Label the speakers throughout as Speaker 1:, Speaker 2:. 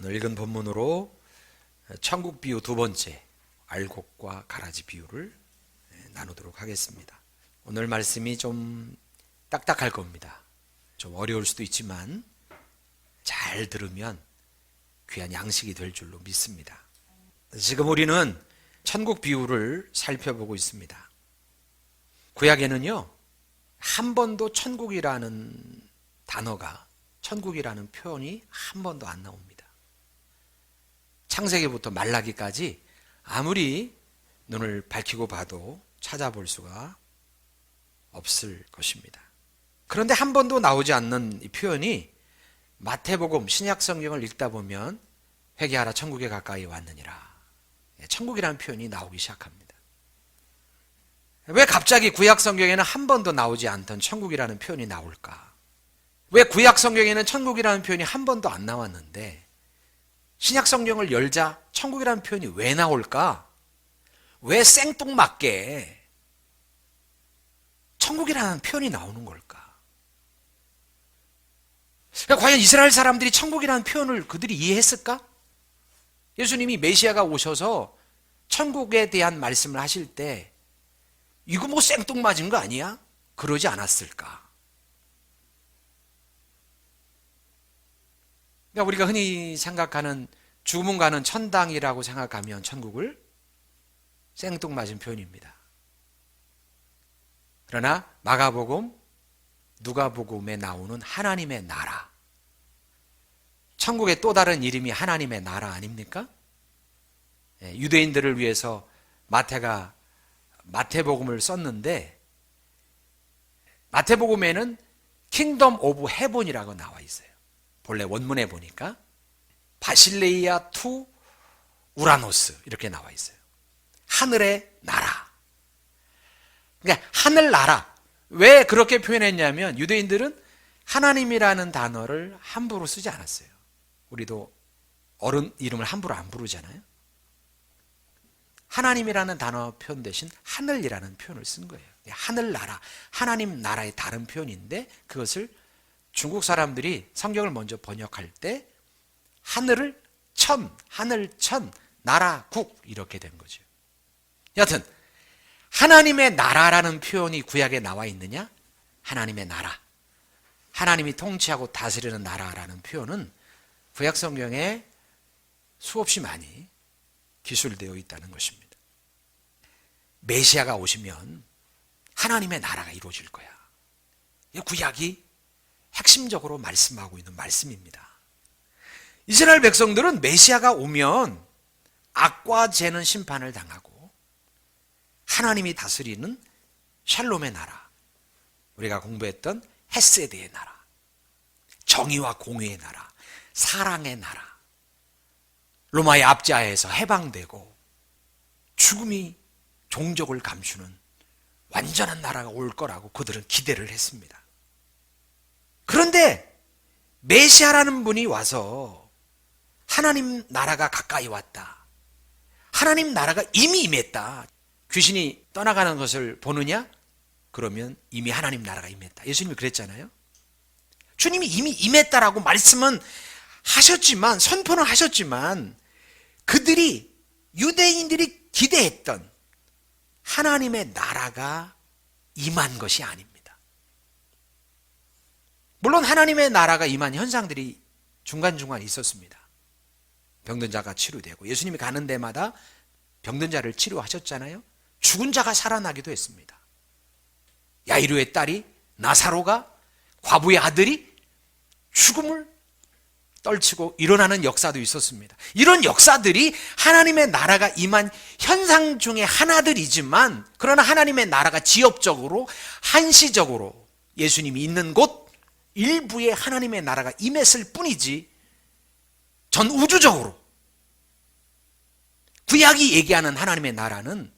Speaker 1: 오늘 읽은 본문으로 천국 비유 두 번째, 알곡과 가라지 비유를 나누도록 하겠습니다. 오늘 말씀이 좀 딱딱할 겁니다. 좀 어려울 수도 있지만 잘 들으면 귀한 양식이 될 줄로 믿습니다. 지금 우리는 천국 비유를 살펴보고 있습니다. 구약에는요, 한 번도 천국이라는 단어가, 천국이라는 표현이 한 번도 안 나옵니다. 창세기부터 말라기까지 아무리 눈을 밝히고 봐도 찾아볼 수가 없을 것입니다. 그런데 한 번도 나오지 않는 이 표현이 마태복음 신약 성경을 읽다 보면 회개하라 천국에 가까이 왔느니라, 천국이라는 표현이 나오기 시작합니다. 왜 갑자기 구약 성경에는 한 번도 나오지 않던 천국이라는 표현이 나올까? 왜 구약 성경에는 천국이라는 표현이 한 번도 안 나왔는데 신약 성경을 열자 천국이라는 표현이 왜 나올까? 왜 생뚱맞게 천국이라는 표현이 나오는 걸까? 그러니까 과연 이스라엘 사람들이 천국이라는 표현을 그들이 이해했을까? 예수님이 메시아가 오셔서 천국에 대한 말씀을 하실 때 이거 뭐 생뚱맞은 거 아니야? 그러지 않았을까? 그러니까 우리가 흔히 생각하는 죽음 가는 천당이라고 생각하면 천국을 생뚱맞은 표현입니다. 그러나 마가복음, 누가복음에 나오는 하나님의 나라, 천국의 또 다른 이름이 하나님의 나라 아닙니까? 유대인들을 위해서 마태가 마태복음을 썼는데 마태복음에는 킹덤 오브 헤븐이라고 나와 있어요. 본래 원문에 보니까 바실레이아 투 우라노스 이렇게 나와 있어요. 하늘의 나라. 그러니까 하늘나라. 왜 그렇게 표현했냐면 유대인들은 하나님이라는 단어를 함부로 쓰지 않았어요. 우리도 어른 이름을 함부로 안 부르잖아요. 하나님이라는 단어 표현 대신 하늘이라는 표현을 쓴 거예요. 하늘나라, 하나님 나라의 다른 표현인데 그것을 중국 사람들이 성경을 먼저 번역할 때 하늘을 천, 하늘천, 나라국 이렇게 된 거죠. 여하튼 하나님의 나라라는 표현이 구약에 나와 있느냐? 하나님의 나라, 하나님이 통치하고 다스리는 나라라는 표현은 구약 성경에 수없이 많이 기술되어 있다는 것입니다. 메시아가 오시면 하나님의 나라가 이루어질 거야. 구약이 핵심적으로 말씀하고 있는 말씀입니다. 이스라엘 백성들은 메시아가 오면 악과 죄는 심판을 당하고 하나님이 다스리는 샬롬의 나라, 우리가 공부했던 헤세드의 나라, 정의와 공의의 나라, 사랑의 나라, 로마의 압제하에서 해방되고 죽음이 종족을 감추는 완전한 나라가 올 거라고 그들은 기대를 했습니다. 그런데 메시아라는 분이 와서 하나님 나라가 가까이 왔다, 하나님 나라가 이미 임했다, 귀신이 떠나가는 것을 보느냐? 그러면 이미 하나님 나라가 임했다. 예수님이 그랬잖아요. 주님이 이미 임했다라고 말씀은 하셨지만, 선포는 하셨지만 그들이, 유대인들이 기대했던 하나님의 나라가 임한 것이 아닙니다. 물론 하나님의 나라가 임한 현상들이 중간중간 있었습니다. 병든 자가 치료되고, 예수님이 가는 데마다 병든 자를 치료하셨잖아요. 죽은 자가 살아나기도 했습니다. 야이로의 딸이, 나사로가, 과부의 아들이 죽음을 떨치고 일어나는 역사도 있었습니다. 이런 역사들이 하나님의 나라가 임한 현상 중에 하나들이지만, 그러나 하나님의 나라가 지역적으로, 한시적으로 예수님이 있는 곳 일부에 하나님의 나라가 임했을 뿐이지, 전 우주적으로 구약이 얘기하는 하나님의 나라는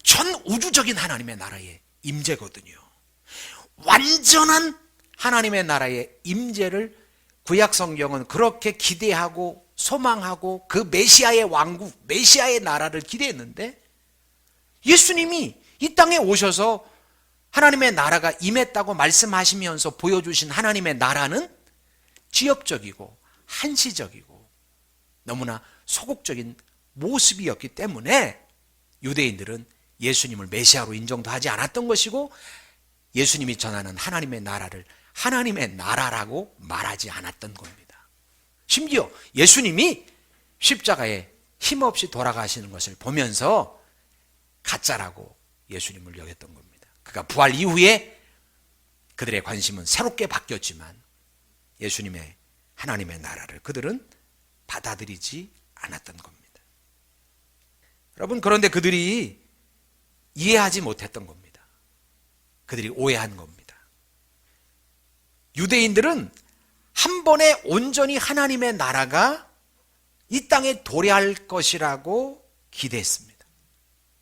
Speaker 1: 전 우주적인 하나님의 나라의 임재거든요. 완전한 하나님의 나라의 임재를 구약 성경은 그렇게 기대하고 소망하고 그 메시아의 왕국, 메시아의 나라를 기대했는데 예수님이 이 땅에 오셔서 하나님의 나라가 임했다고 말씀하시면서 보여주신 하나님의 나라는 지역적이고 한시적이고 너무나 소극적인 모습이었기 때문에 유대인들은 예수님을 메시아로 인정도 하지 않았던 것이고 예수님이 전하는 하나님의 나라를 하나님의 나라라고 말하지 않았던 겁니다. 심지어 예수님이 십자가에 힘없이 돌아가시는 것을 보면서 가짜라고 예수님을 여겼던 겁니다. 그가 부활 이후에 그들의 관심은 새롭게 바뀌었지만 예수님의 하나님의 나라를 그들은 받아들이지 않았던 겁니다. 여러분, 그런데 그들이 이해하지 못했던 겁니다. 그들이 오해한 겁니다. 유대인들은 한 번에 온전히 하나님의 나라가 이 땅에 도래할 것이라고 기대했습니다.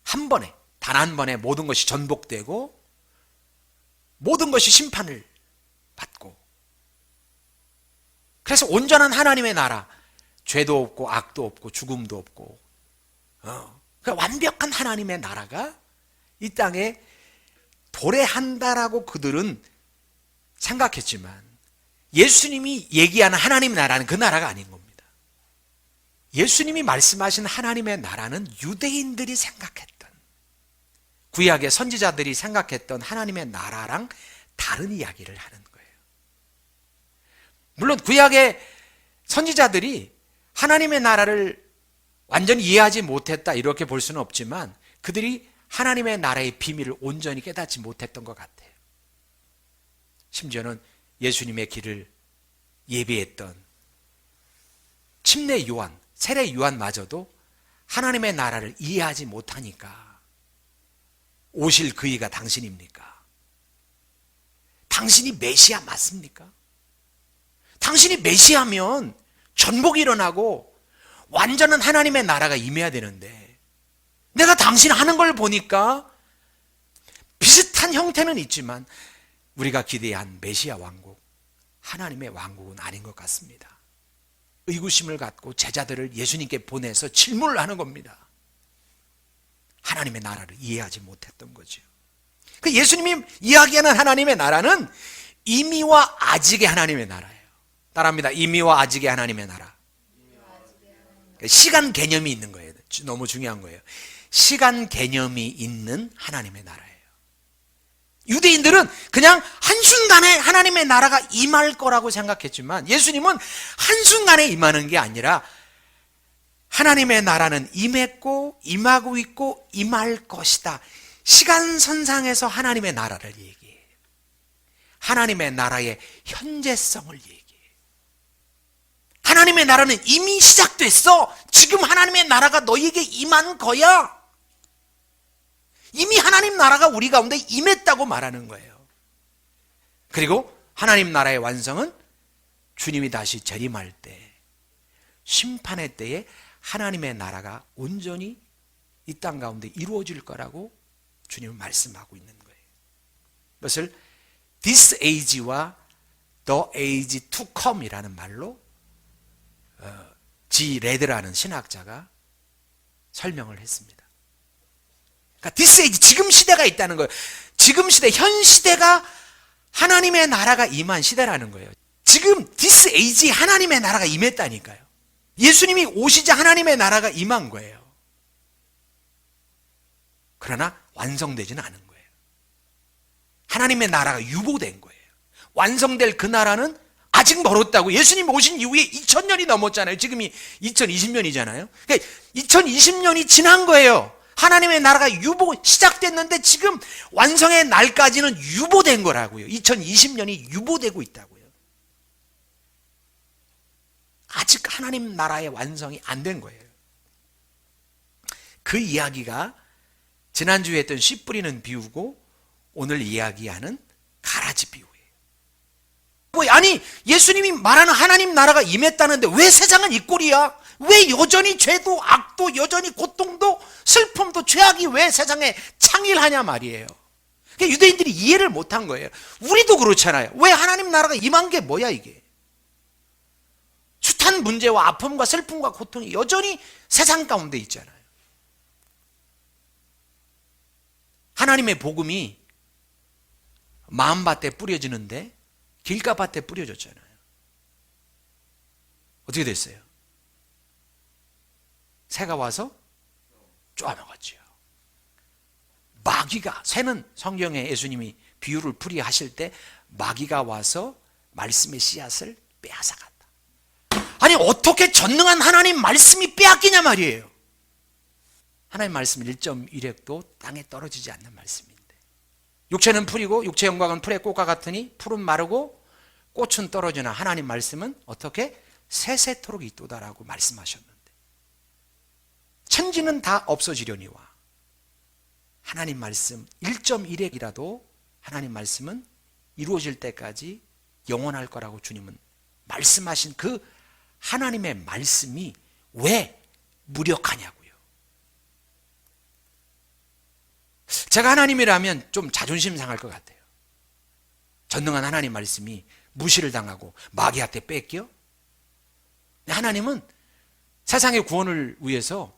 Speaker 1: 한 번에, 단 한 번에 모든 것이 전복되고 모든 것이 심판을 받고, 그래서 온전한 하나님의 나라, 죄도 없고 악도 없고 죽음도 없고 그 완벽한 하나님의 나라가 이 땅에 도래한다라고 그들은 생각했지만 예수님이 얘기하는 하나님의 나라는 그 나라가 아닌 겁니다. 예수님이 말씀하신 하나님의 나라는 유대인들이 생각했던, 구약의 선지자들이 생각했던 하나님의 나라랑 다른 이야기를 하는 거예요. 물론 구약의 선지자들이 하나님의 나라를 완전히 이해하지 못했다 이렇게 볼 수는 없지만 그들이 하나님의 나라의 비밀을 온전히 깨닫지 못했던 것 같아요. 심지어는 예수님의 길을 예비했던 침례 요한, 세례 요한마저도 하나님의 나라를 이해하지 못하니까 오실 그이가 당신입니까? 당신이 메시아 맞습니까? 당신이 메시아면 전복이 일어나고 완전한 하나님의 나라가 임해야 되는데 내가 당신 하는 걸 보니까 비슷한 형태는 있지만 우리가 기대한 메시아 왕국, 하나님의 왕국은 아닌 것 같습니다. 의구심을 갖고 제자들을 예수님께 보내서 질문을 하는 겁니다. 하나님의 나라를 이해하지 못했던 거죠. 그 예수님이 이야기하는 하나님의 나라는 이미와 아직의 하나님의 나라예요. 따라합니다. 이미와 아직의 하나님의 나라. 시간 개념이 있는 거예요. 너무 중요한 거예요. 시간 개념이 있는 하나님의 나라예요. 유대인들은 그냥 한순간에 하나님의 나라가 임할 거라고 생각했지만 예수님은 한순간에 임하는 게 아니라 하나님의 나라는 임했고 임하고 있고 임할 것이다. 시간선상에서 하나님의 나라를 얘기해요. 하나님의 나라의 현재성을 얘기해요. 하나님의 나라는 이미 시작됐어. 지금 하나님의 나라가 너희에게 임한 거야. 이미 하나님 나라가 우리 가운데 임했다고 말하는 거예요. 그리고 하나님 나라의 완성은 주님이 다시 재림할 때, 심판의 때에 하나님의 나라가 온전히 이 땅 가운데 이루어질 거라고 주님은 말씀하고 있는 거예요. 그것을 this age와 the age to come이라는 말로 지 레드라는 신학자가 설명을 했습니다. 그러니까 this age, 지금 시대가 있다는 거예요. 지금 시대, 현 시대가 하나님의 나라가 임한 시대라는 거예요. 지금 this age 하나님의 나라가 임했다니까요. 예수님이 오시자 하나님의 나라가 임한 거예요. 그러나 완성되지는 않은 거예요. 하나님의 나라가 유보된 거예요. 완성될 그 나라는 아직 멀었다고. 예수님 오신 이후에 2000년이 넘었잖아요. 지금이 2020년이잖아요. 그러니까 2020년이 지난 거예요. 하나님의 나라가 시작됐는데 지금 완성의 날까지는 유보된 거라고요. 2020년이 유보되고 있다고요. 아직 하나님 나라의 완성이 안 된 거예요. 그 이야기가 지난주에 했던 씨 뿌리는 비유고 오늘 이야기하는 가라지 비유예요. 아니, 예수님이 말하는 하나님 나라가 임했다는데 왜 세상은 이 꼴이야? 왜 여전히 죄도 악도 여전히 고통도 슬픔도 죄악이 왜 세상에 창일하냐 말이에요. 그러니까 유대인들이 이해를 못한 거예요. 우리도 그렇잖아요. 왜 하나님 나라가 임한 게 뭐야 이게? 숱한 문제와 아픔과 슬픔과 고통이 여전히 세상 가운데 있잖아요. 하나님의 복음이 마음밭에 뿌려지는데 길가밭에 뿌려졌잖아요. 어떻게 됐어요? 새가 와서 쪼아먹었지요. 마귀가, 새는 성경에 예수님이 비유를 풀이하실 때 마귀가 와서 말씀의 씨앗을 빼앗아갔다. 아니 어떻게 전능한 하나님 말씀이 빼앗기냐 말이에요. 하나님 말씀 1.1획도 땅에 떨어지지 않는 말씀인데, 육체는 풀이고 육체 영광은 풀의 꽃과 같으니 풀은 마르고 꽃은 떨어지나 하나님 말씀은 어떻게 세세토록 있도다라고 말씀하셨는데, 천지는 다 없어지려니와 하나님 말씀 1.1획이라도 하나님 말씀은 이루어질 때까지 영원할 거라고 주님은 말씀하신 그 하나님의 말씀이 왜 무력하냐고요. 제가 하나님이라면 좀 자존심 상할 것 같아요. 전능한 하나님 말씀이 무시를 당하고 마귀한테 뺏겨? 하나님은 세상의 구원을 위해서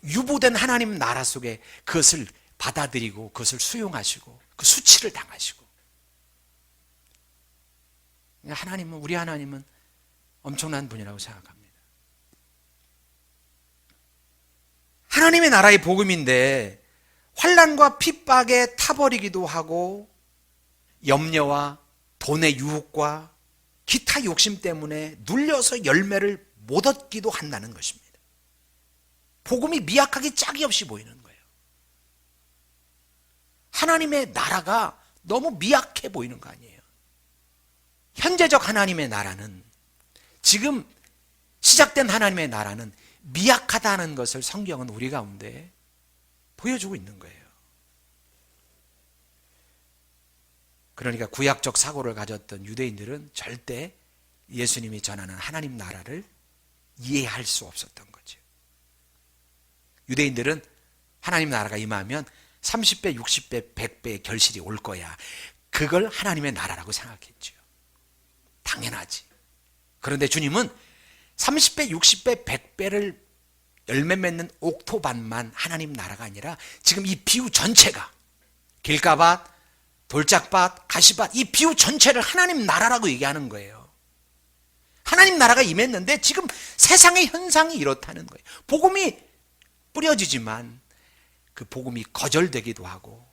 Speaker 1: 유보된 하나님 나라 속에 그것을 받아들이고 그것을 수용하시고 그 수치를 당하시고, 하나님은, 우리 하나님은 엄청난 분이라고 생각합니다. 하나님의 나라의 복음인데 환난과 핍박에 타버리기도 하고 염려와 돈의 유혹과 기타 욕심 때문에 눌려서 열매를 못 얻기도 한다는 것입니다. 복음이 미약하기 짝이 없이 보이는 거예요. 하나님의 나라가 너무 미약해 보이는 거 아니에요. 현재적 하나님의 나라는, 지금 시작된 하나님의 나라는 미약하다는 것을 성경은 우리 가운데 보여주고 있는 거예요. 그러니까 구약적 사고를 가졌던 유대인들은 절대 예수님이 전하는 하나님 나라를 이해할 수 없었던 거죠. 유대인들은 하나님 나라가 임하면 30배, 60배, 100배의 결실이 올 거야. 그걸 하나님의 나라라고 생각했죠. 당연하지. 그런데 주님은 30배, 60배, 100배를 열매 맺는 옥토밭만 하나님 나라가 아니라 지금 이 비유 전체가, 길가밭, 돌짝밭, 가시밭, 이 비유 전체를 하나님 나라라고 얘기하는 거예요. 하나님 나라가 임했는데 지금 세상의 현상이 이렇다는 거예요. 복음이 뿌려지지만 그 복음이 거절되기도 하고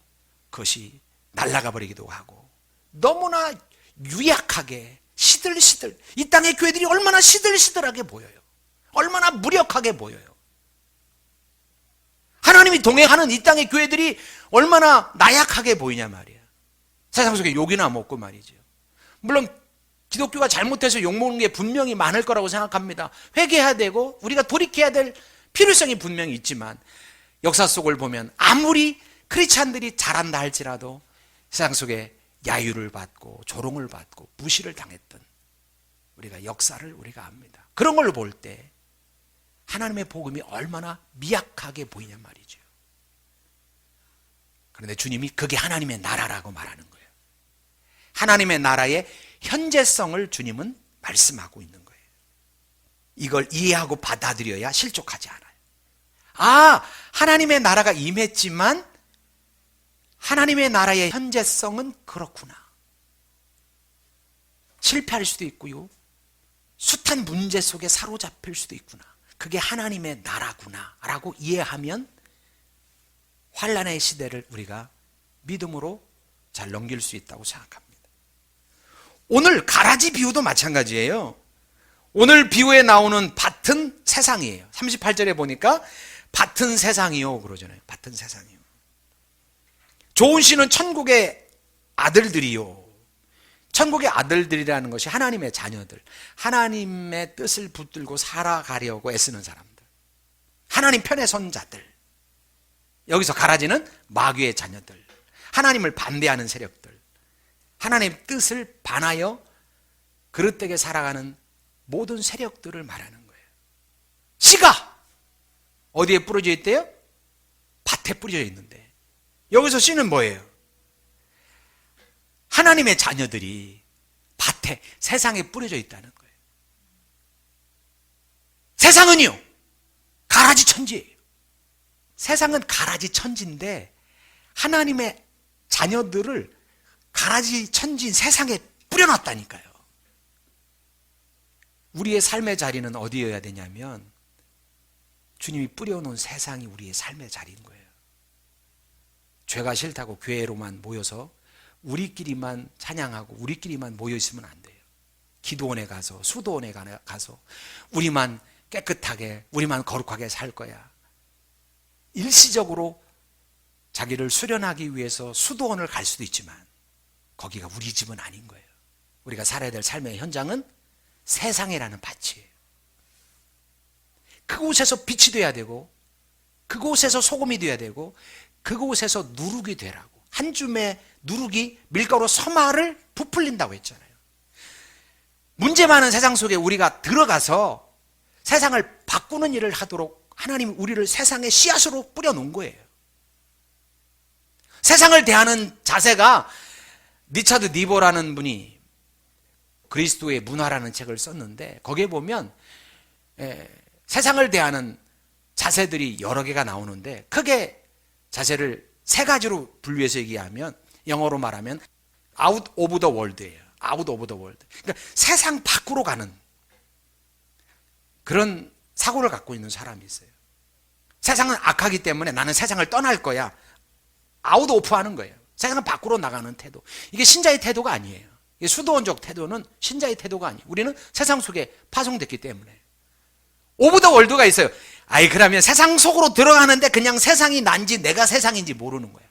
Speaker 1: 그것이 날아가 버리기도 하고, 너무나 유약하게 시들시들, 이 땅의 교회들이 얼마나 시들시들하게 보여요. 얼마나 무력하게 보여요. 하나님이 동행하는 이 땅의 교회들이 얼마나 나약하게 보이냐 말이야. 세상 속에 욕이나 먹고 말이죠. 물론 기독교가 잘못해서 욕먹는 게 분명히 많을 거라고 생각합니다. 회개해야 되고 우리가 돌이켜야 될 필요성이 분명히 있지만, 역사 속을 보면 아무리 크리스찬들이 잘한다 할지라도 세상 속에 야유를 받고 조롱을 받고 무시를 당했던 우리가 역사를 우리가 압니다. 그런 걸 볼 때 하나님의 복음이 얼마나 미약하게 보이냐 말이죠. 그런데 주님이 그게 하나님의 나라라고 말하는 거예요. 하나님의 나라의 현재성을 주님은 말씀하고 있는 거예요. 이걸 이해하고 받아들여야 실족하지 않아요. 아, 하나님의 나라가 임했지만 하나님의 나라의 현재성은 그렇구나. 실패할 수도 있고요, 숱한 문제 속에 사로잡힐 수도 있구나. 그게 하나님의 나라구나 라고 이해하면 환난의 시대를 우리가 믿음으로 잘 넘길 수 있다고 생각합니다. 오늘 가라지 비유도 마찬가지예요. 오늘 비유에 나오는 밭은 세상이에요. 38절에 보니까 밭은 세상이요 그러잖아요. 밭은 세상이요. 좋은 씨는 천국의 아들들이요. 천국의 아들들이라는 것이 하나님의 자녀들, 하나님의 뜻을 붙들고 살아가려고 애쓰는 사람들, 하나님 편에 선 자들. 여기서 가라지는 마귀의 자녀들, 하나님을 반대하는 세력들, 하나님의 뜻을 반하여 그릇되게 살아가는 모든 세력들을 말하는 거예요. 씨가 어디에 뿌려져 있대요? 밭에 뿌려져 있는데, 여기서 씨는 뭐예요? 하나님의 자녀들이 밭에, 세상에 뿌려져 있다는 거예요. 세상은요, 가라지 천지예요. 세상은 가라지 천지인데 하나님의 자녀들을 가라지 천지인 세상에 뿌려놨다니까요. 우리의 삶의 자리는 어디여야 되냐면 주님이 뿌려놓은 세상이 우리의 삶의 자리인 거예요. 죄가 싫다고 교회로만 모여서 우리끼리만 찬양하고 우리끼리만 모여 있으면 안 돼요. 기도원에 가서 수도원에 가서 우리만 깨끗하게 우리만 거룩하게 살 거야. 일시적으로 자기를 수련하기 위해서 수도원을 갈 수도 있지만 거기가 우리 집은 아닌 거예요. 우리가 살아야 될 삶의 현장은 세상이라는 밭이에요. 그곳에서 빛이 돼야 되고 그곳에서 소금이 돼야 되고 그곳에서 누룩이 되라고. 한 줌의 누룩이 밀가루 서말을 부풀린다고 했잖아요. 문제 많은 세상 속에 우리가 들어가서 세상을 바꾸는 일을 하도록 하나님이 우리를 세상의 씨앗으로 뿌려놓은 거예요. 세상을 대하는 자세가 리차드 니보라는 분이 그리스도의 문화라는 책을 썼는데 거기에 보면 세상을 대하는 자세들이 여러 개가 나오는데 크게 자세를 세 가지로 분류해서 얘기하면 영어로 말하면 out of the world예요. out of the world. 그러니까 세상 밖으로 가는 그런 사고를 갖고 있는 사람이 있어요. 세상은 악하기 때문에 나는 세상을 떠날 거야. 아웃 오프 하는 거예요. 세상 밖으로 나가는 태도. 이게 신자의 태도가 아니에요. 이게 수도원적 태도는 신자의 태도가 아니에요. 우리는 세상 속에 파송됐기 때문에. 오브 더 월드가 있어요. 아이, 그러면 세상 속으로 들어가는데 그냥 세상이 난지 내가 세상인지 모르는 거야.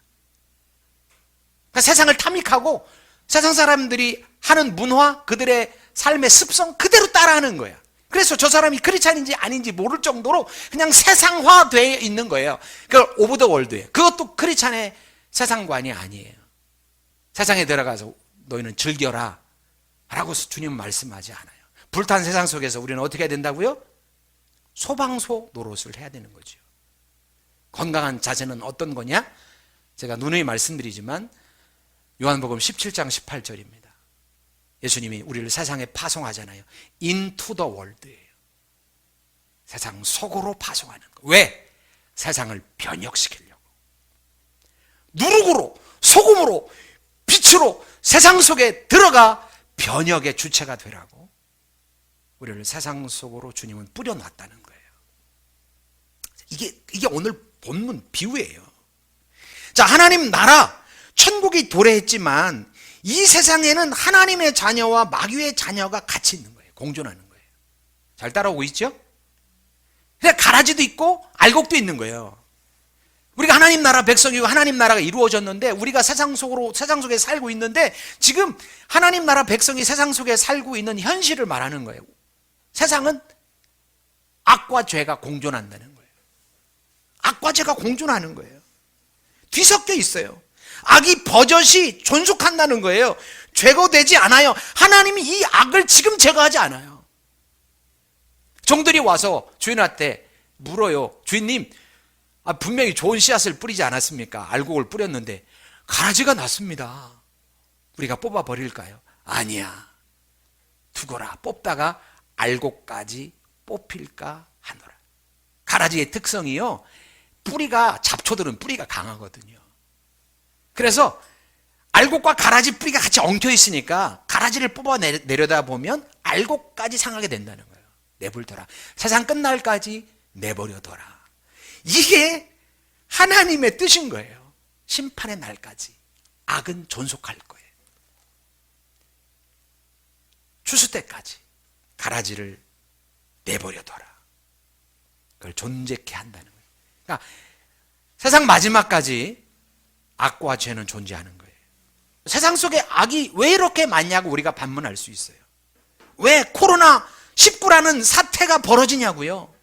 Speaker 1: 그러니까 세상을 탐닉하고 세상 사람들이 하는 문화, 그들의 삶의 습성 그대로 따라하는 거야. 그래서 저 사람이 크리스찬인지 아닌지 모를 정도로 그냥 세상화되어 있는 거예요. 그걸 오브 더 월드예요. 그것도 크리스찬의 세상관이 아니에요. 세상에 들어가서 너희는 즐겨라 라고 주님은 말씀하지 않아요. 불탄 세상 속에서 우리는 어떻게 해야 된다고요? 소방소 노릇을 해야 되는 거죠. 건강한 자세는 어떤 거냐? 제가 누누이 말씀드리지만 요한복음 17장 18절입니다. 예수님이 우리를 세상에 파송하잖아요. into the world예요. 세상 속으로 파송하는 거. 왜? 세상을 변혁시키려고. 누룩으로, 소금으로, 빛으로 세상 속에 들어가 변혁의 주체가 되라고 우리를 세상 속으로 주님은 뿌려놨다는 거예요. 이게 오늘 본문 비유예요. 자, 하나님 나라, 천국이 도래했지만 이 세상에는 하나님의 자녀와 마귀의 자녀가 같이 있는 거예요. 공존하는 거예요. 잘 따라오고 있죠? 그냥 가라지도 있고 알곡도 있는 거예요. 우리가 하나님 나라 백성이고 하나님 나라가 이루어졌는데 우리가 세상 속에 살고 있는데 지금 하나님 나라 백성이 세상 속에 살고 있는 현실을 말하는 거예요. 세상은 악과 죄가 공존한다는 거예요. 악과 죄가 공존하는 거예요. 뒤섞여 있어요. 악이 버젓이 존속한다는 거예요. 제거되지 않아요. 하나님이 이 악을 지금 제거하지 않아요. 종들이 와서 주인한테 물어요. 주인님, 분명히 좋은 씨앗을 뿌리지 않았습니까? 알곡을 뿌렸는데 가라지가 났습니다. 우리가 뽑아버릴까요? 아니야. 두거라. 뽑다가 알곡까지 뽑힐까 하노라. 가라지의 특성이요, 뿌리가, 잡초들은 뿌리가 강하거든요. 그래서 알곡과 가라지 뿌리가 같이 엉켜 있으니까 가라지를 뽑아 내려다 보면 알곡까지 상하게 된다는 거예요. 내버려둬라. 세상 끝날까지 내버려둬라. 이게 하나님의 뜻인 거예요. 심판의 날까지 악은 존속할 거예요. 추수 때까지 가라지를 내버려둬라. 그걸 존재케 한다는 거예요. 그러니까 세상 마지막까지 악과 죄는 존재하는 거예요. 세상 속에 악이 왜 이렇게 많냐고 우리가 반문할 수 있어요. 왜 코로나19라는 사태가 벌어지냐고요.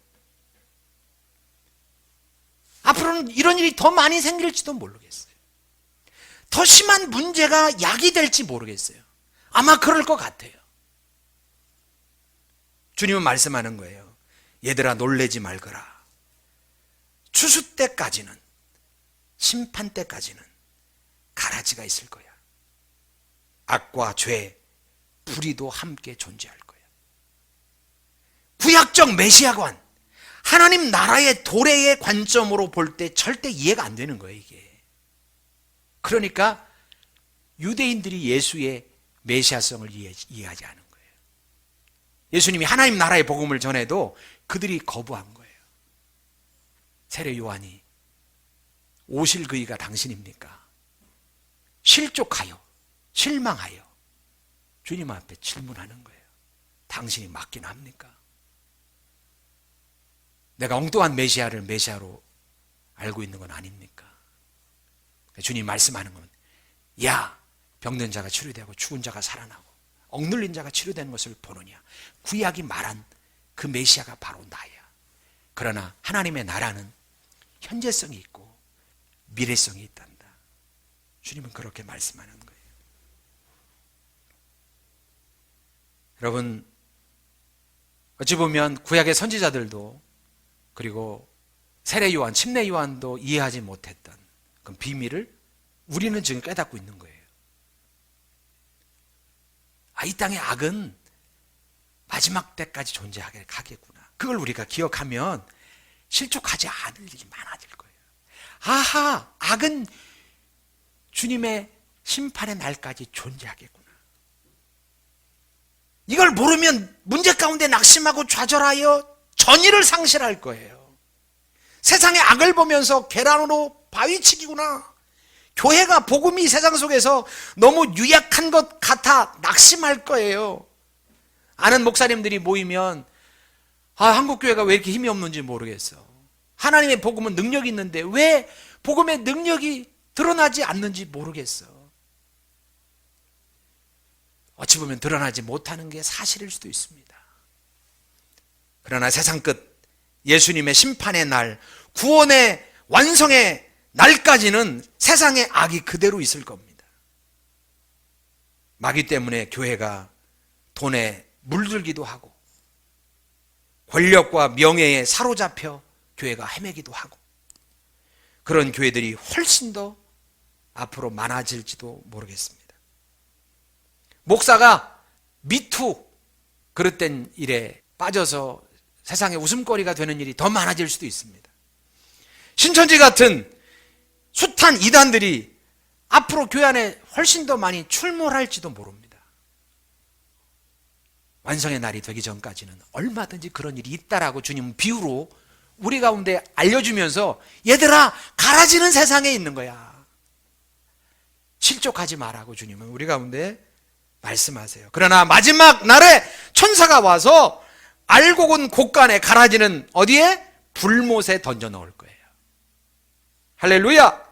Speaker 1: 앞으로는 이런 일이 더 많이 생길지도 모르겠어요. 더 심한 문제가 야기될지 모르겠어요. 아마 그럴 것 같아요. 주님은 말씀하는 거예요. 얘들아, 놀래지 말거라. 추수 때까지는, 심판 때까지는 가라지가 있을 거야. 악과 죄, 불의도 함께 존재할 거야. 구약적 메시아관, 하나님 나라의 도래의 관점으로 볼 때 절대 이해가 안 되는 거예요, 이게. 그러니까 유대인들이 예수의 메시아성을 이해하지 않은 거예요. 예수님이 하나님 나라의 복음을 전해도 그들이 거부한 거예요. 세례 요한이 오실 그이가 당신입니까? 실족하여 실망하여 주님 앞에 질문하는 거예요. 당신이 맞긴 합니까? 내가 엉뚱한 메시아를 메시아로 알고 있는 건 아닙니까? 주님 말씀하는 건, 야, 병든 자가 치료되고 죽은 자가 살아나고 억눌린 자가 치료되는 것을 보느냐. 구약이 말한 그 메시아가 바로 나야. 그러나 하나님의 나라는 현재성이 있고 미래성이 있단다. 주님은 그렇게 말씀하는 거예요. 여러분, 어찌 보면 구약의 선지자들도 그리고 세례 요한, 침례 요한도 이해하지 못했던 그 비밀을 우리는 지금 깨닫고 있는 거예요. 이 땅의 악은 마지막 때까지 존재하겠구나. 그걸 우리가 기억하면 실족하지 않을 일이 많아질 거예요. 아하, 악은 주님의 심판의 날까지 존재하겠구나. 이걸 모르면 문제 가운데 낙심하고 좌절하여 전의를 상실할 거예요. 세상의 악을 보면서 계란으로 바위치기구나. 교회가 복음이 세상 속에서 너무 유약한 것 같아 낙심할 거예요. 아는 목사님들이 모이면 한국교회가 왜 이렇게 힘이 없는지 모르겠어. 하나님의 복음은 능력이 있는데 왜 복음의 능력이 드러나지 않는지 모르겠어. 어찌 보면 드러나지 못하는 게 사실일 수도 있습니다. 그러나 세상 끝 예수님의 심판의 날, 구원의 완성의 날까지는 세상의 악이 그대로 있을 겁니다. 마귀 때문에 교회가 돈에 물들기도 하고 권력과 명예에 사로잡혀 교회가 헤매기도 하고 그런 교회들이 훨씬 더 앞으로 많아질지도 모르겠습니다. 목사가 미투 그릇된 일에 빠져서 세상의 웃음거리가 되는 일이 더 많아질 수도 있습니다. 신천지 같은 숱한 이단들이 앞으로 교회 안에 훨씬 더 많이 출몰할지도 모릅니다. 완성의 날이 되기 전까지는 얼마든지 그런 일이 있다라고 주님은 비유로 우리 가운데 알려주면서 얘들아 갈아지는 세상에 있는 거야. 실족하지 말라고 주님은 우리 가운데 말씀하세요. 그러나 마지막 날에 천사가 와서 알곡은 곳간에 갈아지는 어디에? 불못에 던져 넣을 거예요. 할렐루야!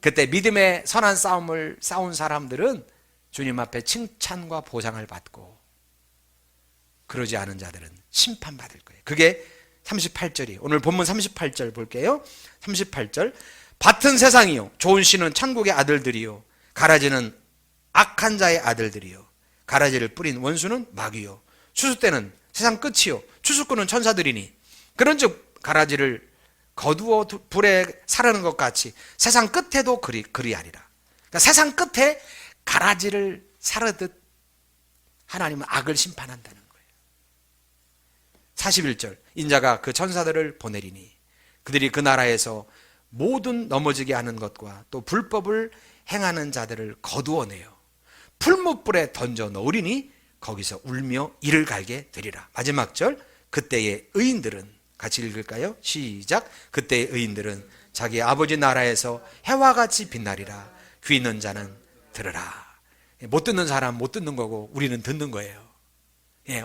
Speaker 1: 그때 믿음의 선한 싸움을 싸운 사람들은 주님 앞에 칭찬과 보상을 받고 그러지 않은 자들은 심판받을 거예요. 그게 38절이에요. 오늘 본문 38절 볼게요. 38절 밭은 세상이요 좋은 씨는 천국의 아들들이요 가라지는 악한 자의 아들들이요 가라지를 뿌린 원수는 마귀요 추수 때는 세상 끝이요 추수꾼은 천사들이니 그런즉 가라지를 거두어 불에 사르는 것 같이 세상 끝에도 그리하리라. 그러니까 세상 끝에 가라지를 사르듯 하나님은 악을 심판한다는 거예요. 41절 인자가 그 천사들을 보내리니 그들이 그 나라에서 모든 넘어지게 하는 것과 또 불법을 행하는 자들을 거두어내어 풀무불에 던져 넣으리니 거기서 울며 이를 갈게 되리라. 마지막 절 그때의 의인들은 같이 읽을까요? 시작. 그때의 의인들은 자기 아버지 나라에서 해와 같이 빛나리라. 귀 있는 자는 들으라. 못 듣는 사람 못 듣는 거고 우리는 듣는 거예요.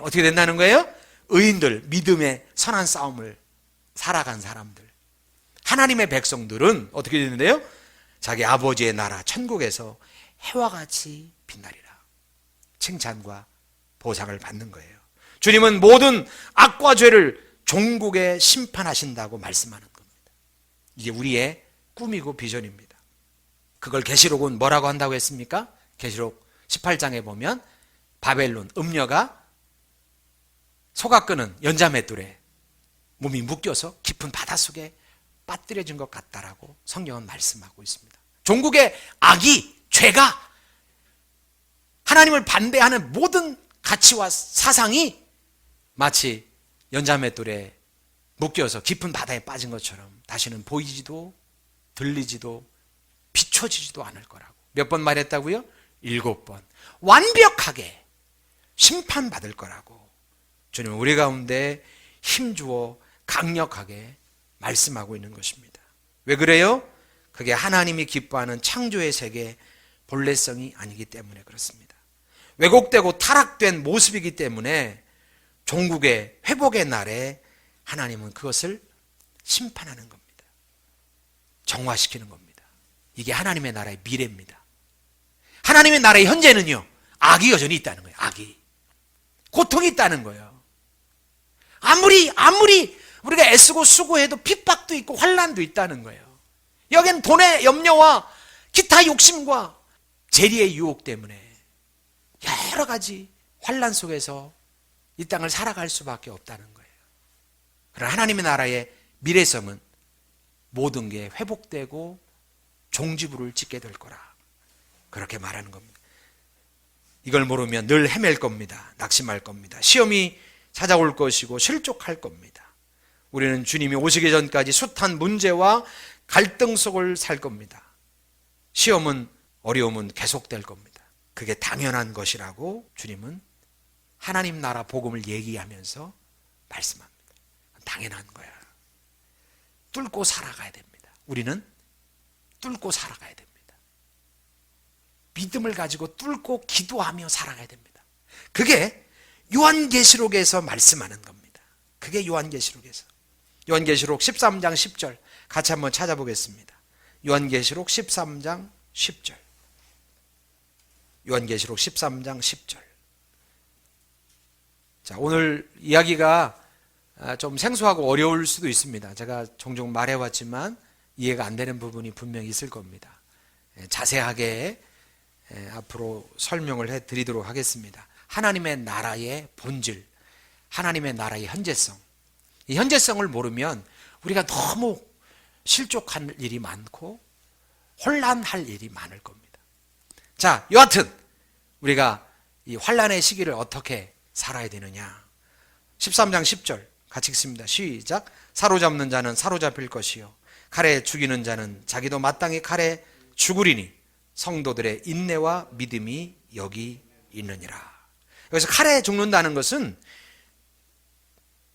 Speaker 1: 어떻게 된다는 거예요? 의인들, 믿음의 선한 싸움을 살아간 사람들, 하나님의 백성들은 어떻게 되는데요? 자기 아버지의 나라 천국에서 해와 같이 빛나리라. 칭찬과 보상을 받는 거예요. 주님은 모든 악과 죄를 종국에 심판하신다고 말씀하는 겁니다. 이게 우리의 꿈이고 비전입니다. 그걸 계시록은 뭐라고 한다고 했습니까? 계시록 18장에 보면 바벨론 음녀가 소가 끄는 연자맷돌에 몸이 묶여서 깊은 바닷속에 빠뜨려진 것 같다라고 성경은 말씀하고 있습니다. 종국의 악이, 죄가 하나님을 반대하는 모든 가치와 사상이 마치 연자맷돌에 묶여서 깊은 바다에 빠진 것처럼 다시는 보이지도 들리지도 비춰지지도 않을 거라고. 몇 번 말했다고요? 7번. 완벽하게 심판받을 거라고 주님은 우리 가운데 힘주어 강력하게 말씀하고 있는 것입니다. 왜 그래요? 그게 하나님이 기뻐하는 창조의 세계의 본래성이 아니기 때문에 그렇습니다. 왜곡되고 타락된 모습이기 때문에 종국의 회복의 날에 하나님은 그것을 심판하는 겁니다. 정화시키는 겁니다. 이게 하나님의 나라의 미래입니다. 하나님의 나라의 현재는요, 악이 여전히 있다는 거예요. 악이. 고통이 있다는 거예요. 아무리 우리가 애쓰고 수고해도 핍박도 있고 환난도 있다는 거예요. 여기는 돈의 염려와 기타 욕심과 재리의 유혹 때문에 여러 가지 환난 속에서 이 땅을 살아갈 수밖에 없다는 거예요. 그러나 하나님의 나라의 미래성은 모든 게 회복되고 종지부를 찍게 될 거라, 그렇게 말하는 겁니다. 이걸 모르면 늘 헤맬 겁니다. 낙심할 겁니다. 시험이 찾아올 것이고 실족할 겁니다. 우리는 주님이 오시기 전까지 숱한 문제와 갈등 속을 살 겁니다. 시험은, 어려움은 계속될 겁니다. 그게 당연한 것이라고 주님은 하나님 나라 복음을 얘기하면서 말씀합니다. 당연한 거야. 뚫고 살아가야 됩니다. 우리는 뚫고 살아가야 됩니다. 믿음을 가지고 뚫고 기도하며 살아가야 됩니다. 그게 요한계시록에서 말씀하는 겁니다. 그게 요한계시록에서. 요한계시록 13장 10절 같이 한번 찾아보겠습니다. 요한계시록 13장 10절. 요한계시록 13장 10절. 자, 오늘 이야기가 좀 생소하고 어려울 수도 있습니다. 제가 종종 말해왔지만 이해가 안 되는 부분이 분명히 있을 겁니다. 자세하게 앞으로 설명을 해드리도록 하겠습니다. 하나님의 나라의 본질, 하나님의 나라의 현재성. 이 현재성을 모르면 우리가 너무 실족할 일이 많고 혼란할 일이 많을 겁니다. 자, 여하튼 우리가 이 환난의 시기를 어떻게 살아야 되느냐. 13장 10절 같이 읽습니다. 시작. 사로잡는 자는 사로잡힐 것이요 칼에 죽이는 자는 자기도 마땅히 칼에 죽으리니 성도들의 인내와 믿음이 여기 있느니라. 여기서 칼에 죽는다는 것은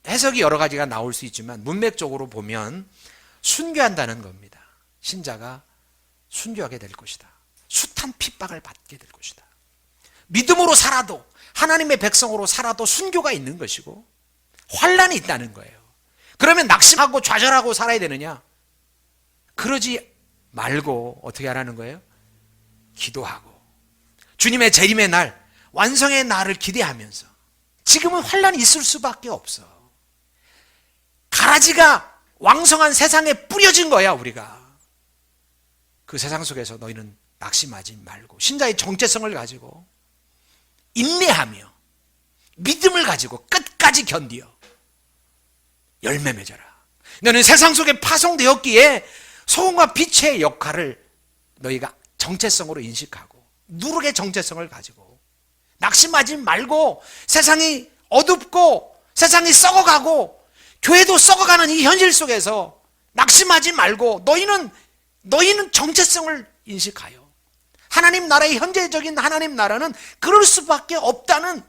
Speaker 1: 해석이 여러 가지가 나올 수 있지만 문맥적으로 보면 순교한다는 겁니다. 신자가 순교하게 될 것이다. 숱한 핍박을 받게 될 것이다. 믿음으로 살아도, 하나님의 백성으로 살아도 순교가 있는 것이고 환난이 있다는 거예요. 그러면 낙심하고 좌절하고 살아야 되느냐? 그러지 말고 어떻게 하라는 거예요? 기도하고 주님의 재림의 날, 완성의 날을 기대하면서. 지금은 환난이 있을 수밖에 없어. 가라지가 왕성한 세상에 뿌려진 거야. 우리가 그 세상 속에서 너희는 낙심하지 말고 신자의 정체성을 가지고 인내하며 믿음을 가지고 끝까지 견디어 열매 맺어라. 너는 세상 속에 파송되었기에 소금과 빛의 역할을 너희가 정체성으로 인식하고 누룩의 정체성을 가지고 낙심하지 말고, 세상이 어둡고 세상이 썩어가고 교회도 썩어가는 이 현실 속에서 낙심하지 말고 너희는 정체성을 인식하여 하나님 나라의 현재적인 하나님 나라는 그럴 수밖에 없다는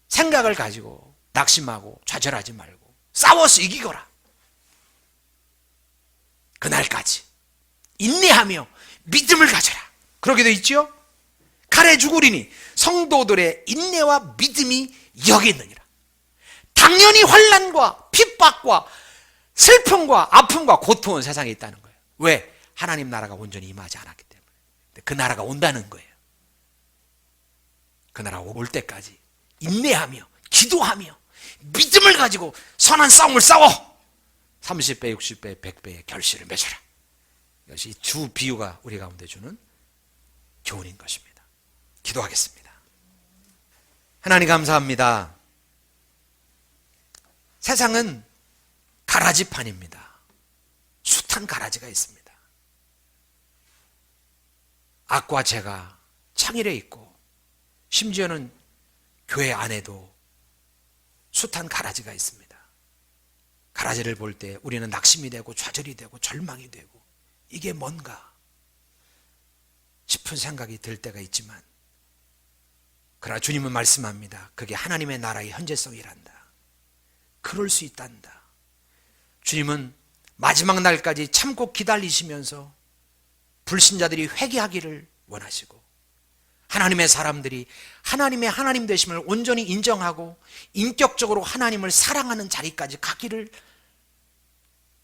Speaker 1: 생각을 가지고 낙심하고 좌절하지 말고 싸워서 이기거라. 그날까지 인내하며 믿음을 가져라. 그렇게 되어 있죠. 칼에 죽으리니 성도들의 인내와 믿음이 여기 있느니라. 당연히 환난과 핍박과 슬픔과 아픔과 고통은 세상에 있다는 거예요. 왜? 하나님 나라가 온전히 임하지 않았기 때문에. 그 나라가 온다는 거예요. 그 나라가 올 때까지 인내하며 기도하며 믿음을 가지고 선한 싸움을 싸워 30배, 60배, 100배의 결실을 맺어라. 이것이 주 비유가 우리 가운데 주는 교훈인 것입니다. 기도하겠습니다. 하나님 감사합니다. 세상은 가라지판입니다. 숱한 가라지가 있습니다. 악과 죄가 창일해 있고 심지어는 교회 안에도 숱한 가라지가 있습니다. 가라지를 볼 때 우리는 낙심이 되고 좌절이 되고 절망이 되고 이게 뭔가 싶은 생각이 들 때가 있지만, 그러나 주님은 말씀합니다. 그게 하나님의 나라의 현재성이란다. 그럴 수 있단다. 주님은 마지막 날까지 참고 기다리시면서 불신자들이 회개하기를 원하시고, 하나님의 사람들이 하나님의 하나님 되심을 온전히 인정하고 인격적으로 하나님을 사랑하는 자리까지 가기를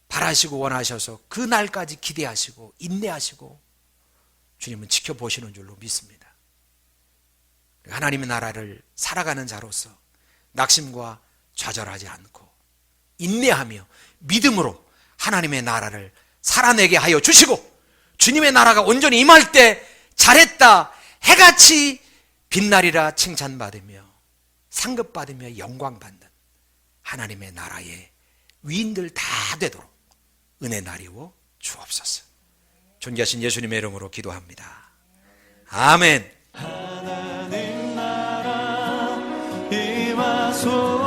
Speaker 1: 바라시고 원하셔서 그 날까지 기대하시고 인내하시고 주님은 지켜보시는 줄로 믿습니다. 하나님의 나라를 살아가는 자로서 낙심과 좌절하지 않고 인내하며 믿음으로 하나님의 나라를 살아내게 하여 주시고, 주님의 나라가 온전히 임할 때 잘했다, 해같이 빛나리라 칭찬받으며 상급받으며 영광받는 하나님의 나라의 위인들 다 되도록 은혜 나리워 주옵소서. 존귀하신 예수님의 이름으로 기도합니다. 아멘.
Speaker 2: 하나님 나라 임하소서.